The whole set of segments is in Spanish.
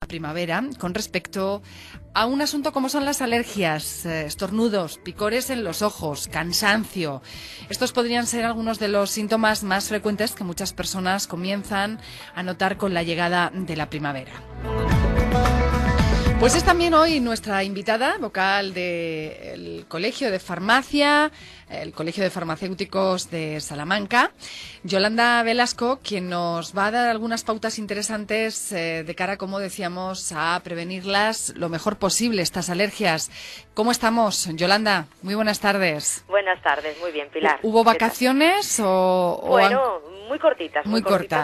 Primavera con respecto a un asunto como son las alergias, estornudos, picores en los ojos, cansancio. Estos podrían ser algunos de los síntomas más frecuentes que muchas personas comienzan a notar con la llegada de la primavera. Pues es también hoy nuestra invitada, vocal del Colegio de Farmacia, el Colegio de Farmacéuticos de Salamanca, Yolanda Velasco, quien nos va a dar algunas pautas interesantes de cara, como decíamos, a prevenirlas lo mejor posible, estas alergias. ¿Cómo estamos, Yolanda? Muy buenas tardes. Buenas tardes, muy bien, Pilar. ¿Hubo vacaciones Bueno, muy cortitas,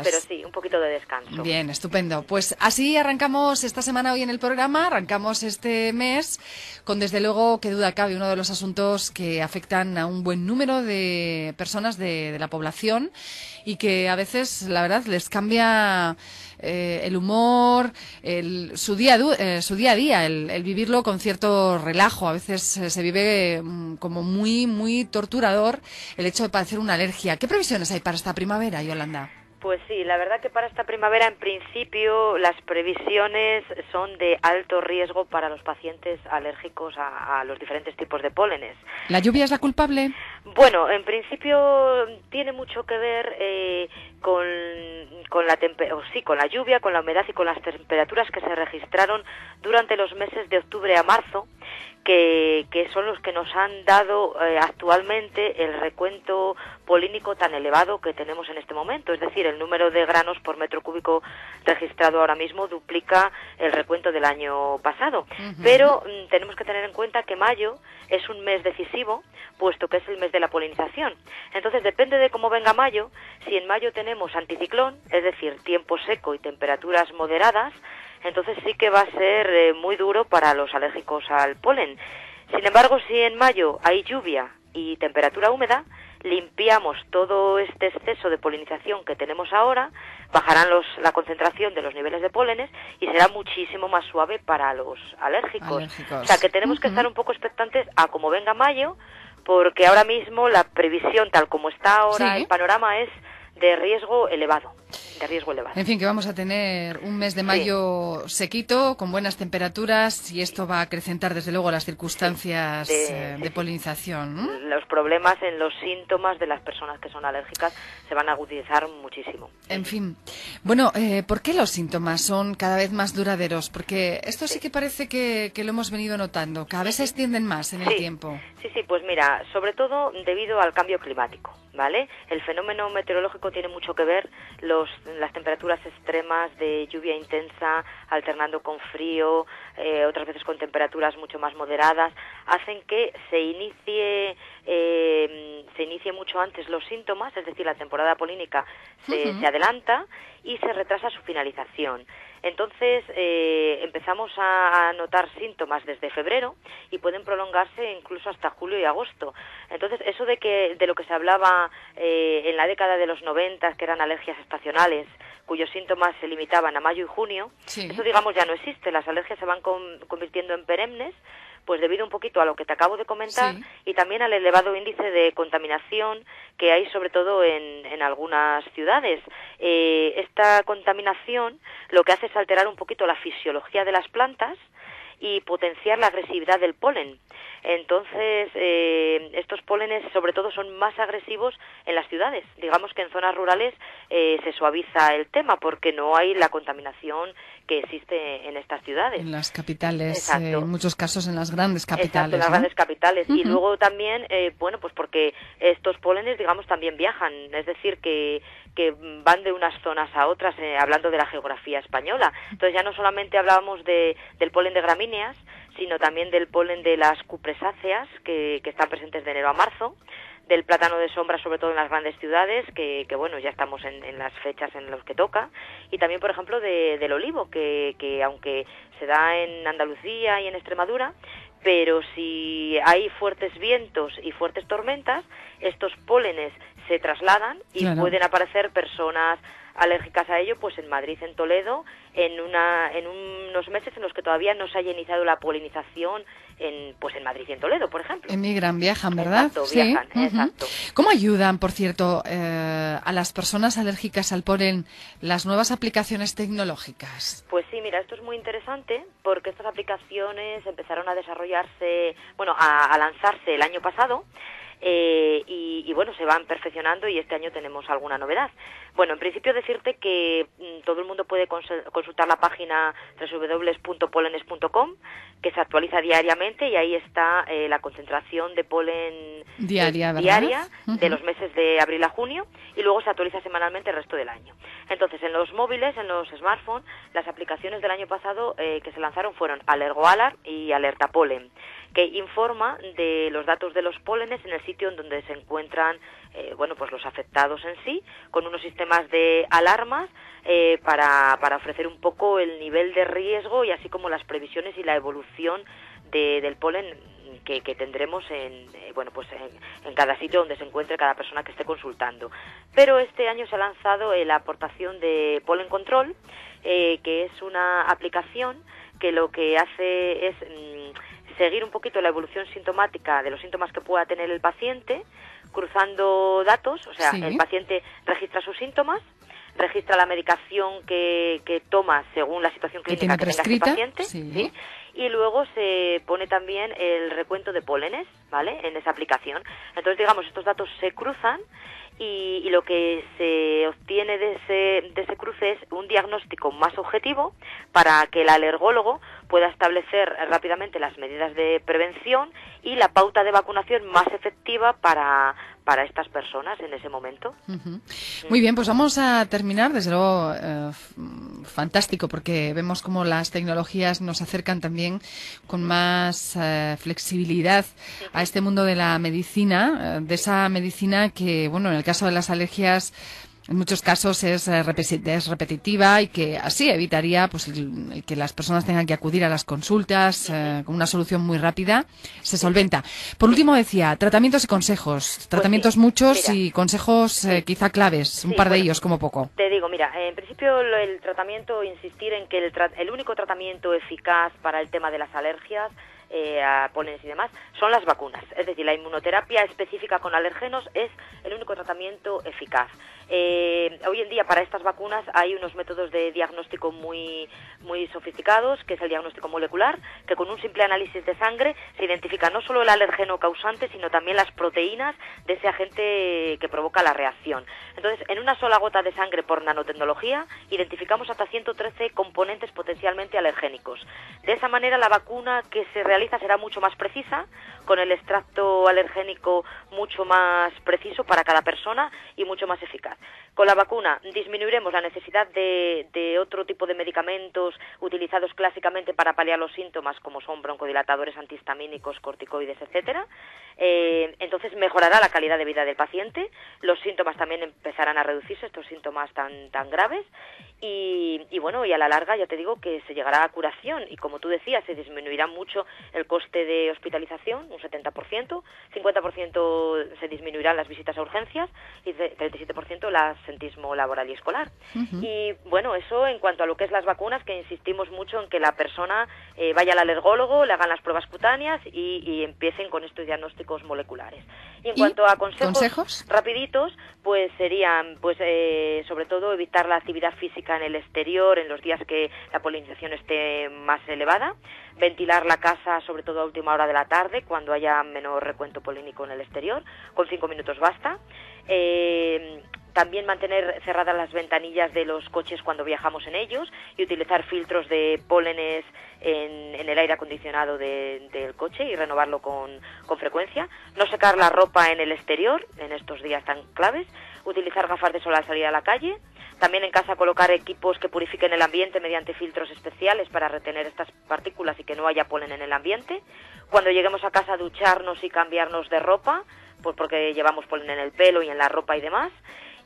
pero sí, un poquito de descanso. Bien, estupendo. Pues así arrancamos esta semana hoy en el programa, arrancamos este mes con, desde luego, que duda cabe, uno de los asuntos que afectan a un buen número de personas de la población y que a veces, la verdad, les cambia el humor, su día a día, el vivirlo con cierto relajo. A veces se vive como muy torturador el hecho de padecer una alergia. ¿Qué previsiones hay para esta primavera, Yolanda? Pues sí, la verdad que para esta primavera, en principio, las previsiones son de alto riesgo para los pacientes alérgicos a los diferentes tipos de pólenes. ¿La lluvia es la culpable? Bueno, en principio tiene mucho que ver con la lluvia, con la humedad y con las temperaturas que se registraron durante los meses de octubre a marzo, que son los que nos han dado actualmente el recuento polínico tan elevado que tenemos en este momento. Es decir, el número de granos por metro cúbico registrado ahora mismo duplica el recuento del año pasado. Pero tenemos que tener en cuenta que mayo es un mes decisivo, puesto que es el mes de la polinización. Entonces, depende de cómo venga mayo. Si en mayo tenemos anticiclón, es decir, tiempo seco y temperaturas moderadas, entonces sí que va a ser muy duro para los alérgicos al polen. Sin embargo, si en mayo hay lluvia y temperatura húmeda, limpiamos todo este exceso de polinización que tenemos ahora, bajarán la concentración de los niveles de pólenes y será muchísimo más suave para los alérgicos. O sea, que tenemos que estar un poco expectantes a cómo venga mayo, porque ahora mismo la previsión, tal como está ahora el panorama, es de riesgo elevado. En fin, que vamos a tener un mes de mayo sequito, con buenas temperaturas, y esto va a acrecentar, desde luego, las circunstancias de polinización. Los problemas en los síntomas de las personas que son alérgicas se van a agudizar muchísimo. En fin. Bueno, ¿por qué los síntomas son cada vez más duraderos? Porque esto sí que parece que lo hemos venido notando. Cada vez se extienden más en el tiempo. Sí, pues mira, sobre todo debido al cambio climático, ¿vale? El fenómeno meteorológico tiene mucho que ver, las temperaturas extremas de lluvia intensa alternando con frío, otras veces con temperaturas mucho más moderadas, hacen que se inicie mucho antes los síntomas, es decir, la temporada polínica se adelanta y se retrasa su finalización. Entonces empezamos a notar síntomas desde febrero y pueden prolongarse incluso hasta julio y agosto. Entonces eso de lo que se hablaba en la década de los 90, que eran alergias estacionales, cuyos síntomas se limitaban a mayo y junio, eso, digamos, ya no existe. Las alergias se van convirtiendo en perennes, pues debido un poquito a lo que te acabo de comentar y también al elevado índice de contaminación que hay, sobre todo en algunas ciudades. Esta contaminación lo que hace es alterar un poquito la fisiología de las plantas y potenciar la agresividad del polen. Entonces, estos pólenes sobre todo son más agresivos en las ciudades. Digamos que en zonas rurales se suaviza el tema porque no hay la contaminación que existe en estas ciudades. En las capitales, en muchos casos en las grandes capitales. Exacto, en las grandes capitales. Y luego también, pues porque estos pólenes, digamos, también viajan, es decir, que van de unas zonas a otras, hablando de la geografía española. Entonces ya no solamente hablábamos del polen de gramíneas, sino también del polen de las cupresáceas, que están presentes de enero a marzo, del plátano de sombra, sobre todo en las grandes ciudades, que bueno, ya estamos en las fechas en las que toca, y también, por ejemplo, del olivo, que aunque se da en Andalucía y en Extremadura, pero si hay fuertes vientos y fuertes tormentas, estos pólenes se trasladan y pueden aparecer personas alérgicas a ello, pues en Madrid, en Toledo, en un unos meses en los que todavía no se haya iniciado la polinización en Madrid y en Toledo, por ejemplo. Emigran, viajan, ¿verdad? Exacto, viajan, exacto. ¿Cómo ayudan, por cierto, a las personas alérgicas al polen las nuevas aplicaciones tecnológicas? Pues sí, mira, esto es muy interesante porque estas aplicaciones empezaron a desarrollarse, a lanzarse el año pasado. Y bueno, se van perfeccionando y este año tenemos alguna novedad. Bueno, en principio decirte que todo el mundo puede consultar la página www.polenes.com, que se actualiza diariamente, y ahí está la concentración de polen diaria de los meses de abril a junio, y luego se actualiza semanalmente el resto del año. Entonces, en los móviles, en los smartphones, las aplicaciones del año pasado que se lanzaron fueron AlergoAlar y Alerta Polen, que informa de los datos de los pólenes en el sitio en donde se encuentran pues los afectados en sí, con unos sistemas de alarmas para ofrecer un poco el nivel de riesgo y así como las previsiones y la evolución del polen que tendremos en cada sitio donde se encuentre cada persona que esté consultando. Pero este año se ha lanzado la aportación de Pollen Control, que es una aplicación que lo que hace es seguir un poquito la evolución sintomática de los síntomas que pueda tener el paciente, cruzando datos, o sea, el paciente registra sus síntomas, registra la medicación que toma según la situación clínica que tenga ese paciente, ¿sí? Y luego se pone también el recuento de pólenes, ¿vale?, en esa aplicación. Entonces, digamos, estos datos se cruzan y lo que se obtiene de ese cruce es un diagnóstico más objetivo para que el alergólogo pueda establecer rápidamente las medidas de prevención y la pauta de vacunación más efectiva para estas personas en ese momento. Muy bien, pues vamos a terminar, desde luego fantástico, porque vemos cómo las tecnologías nos acercan también con más flexibilidad a este mundo de la medicina, de esa medicina que, bueno, en el caso de las alergias, en muchos casos es repetitiva y que así evitaría pues el que las personas tengan que acudir a las consultas con una solución muy rápida, se solventa. Por último decía, tratamientos y consejos, tratamientos muchos, mira, y consejos quizá claves, un par de ellos como poco. Te digo, mira, en principio el tratamiento, insistir en que el único tratamiento eficaz para el tema de las alergias a pólenes y demás son las vacunas, es decir, la inmunoterapia específica con alergenos es el único tratamiento eficaz. Hoy en día para estas vacunas hay unos métodos de diagnóstico muy sofisticados, que es el diagnóstico molecular, que con un simple análisis de sangre se identifica no solo el alergeno causante, sino también las proteínas de ese agente que provoca la reacción. Entonces, en una sola gota de sangre por nanotecnología identificamos hasta 113 componentes potencialmente alergénicos. De esa manera la vacuna que se realiza será mucho más precisa, con el extracto alergénico mucho más preciso para cada persona y mucho más eficaz. Con la vacuna disminuiremos la necesidad de otro tipo de medicamentos utilizados clásicamente para paliar los síntomas, como son broncodilatadores, antihistamínicos, corticoides, etcétera. Entonces mejorará la calidad de vida del paciente, los síntomas también empezarán a reducirse, estos síntomas tan graves, y bueno, y a la larga ya te digo que se llegará a curación, y como tú decías, se disminuirá mucho el coste de hospitalización, un 70%, 50% se disminuirán las visitas a urgencias y 37% el absentismo laboral y escolar. Y bueno, eso en cuanto a lo que es las vacunas, que insistimos mucho en que la persona vaya al alergólogo, le hagan las pruebas cutáneas y empiecen con estos diagnósticos moleculares. Y en cuanto a consejos rapiditos, pues serían sobre todo evitar la actividad física en el exterior en los días que la polinización esté más elevada, ventilar la casa sobre todo a última hora de la tarde cuando haya menor recuento polínico en el exterior, con 5 minutos basta. También mantener cerradas las ventanillas de los coches cuando viajamos en ellos y utilizar filtros de pólenes en el aire acondicionado del coche y renovarlo con frecuencia. No secar la ropa en el exterior en estos días tan claves. Utilizar gafas de sol al salir a la calle. También en casa colocar equipos que purifiquen el ambiente mediante filtros especiales para retener estas partículas y que no haya polen en el ambiente. Cuando lleguemos a casa, ducharnos y cambiarnos de ropa, pues porque llevamos polen en el pelo y en la ropa y demás.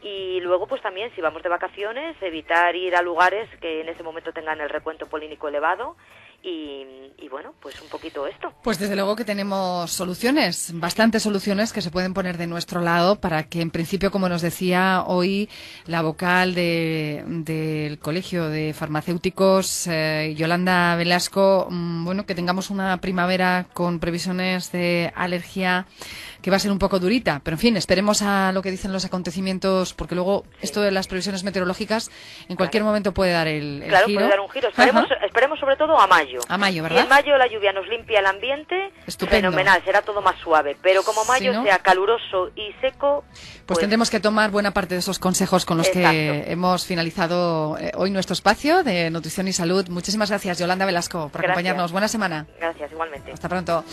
Y luego, pues también, si vamos de vacaciones, evitar ir a lugares que en ese momento tengan el recuento polínico elevado y bueno, pues un poquito esto. Pues desde luego que tenemos soluciones, bastantes soluciones que se pueden poner de nuestro lado para que en principio, como nos decía hoy la vocal del Colegio de Farmacéuticos, Yolanda Velasco, bueno, que tengamos una primavera con previsiones de alergia que va a ser un poco durita, pero en fin, esperemos a lo que dicen los acontecimientos, porque luego esto de las previsiones meteorológicas en cualquier momento puede dar el giro. Puede dar un giro. Esperemos sobre todo a mayo. A mayo, ¿verdad? Si en mayo la lluvia nos limpia el ambiente, estupendo. Fenomenal, será todo más suave. Pero como mayo sea caluroso y seco, pues tendremos que tomar buena parte de esos consejos con los que hemos finalizado hoy nuestro espacio de nutrición y salud. Muchísimas gracias, Yolanda Velasco, por acompañarnos. Buena semana. Gracias, igualmente. Hasta pronto.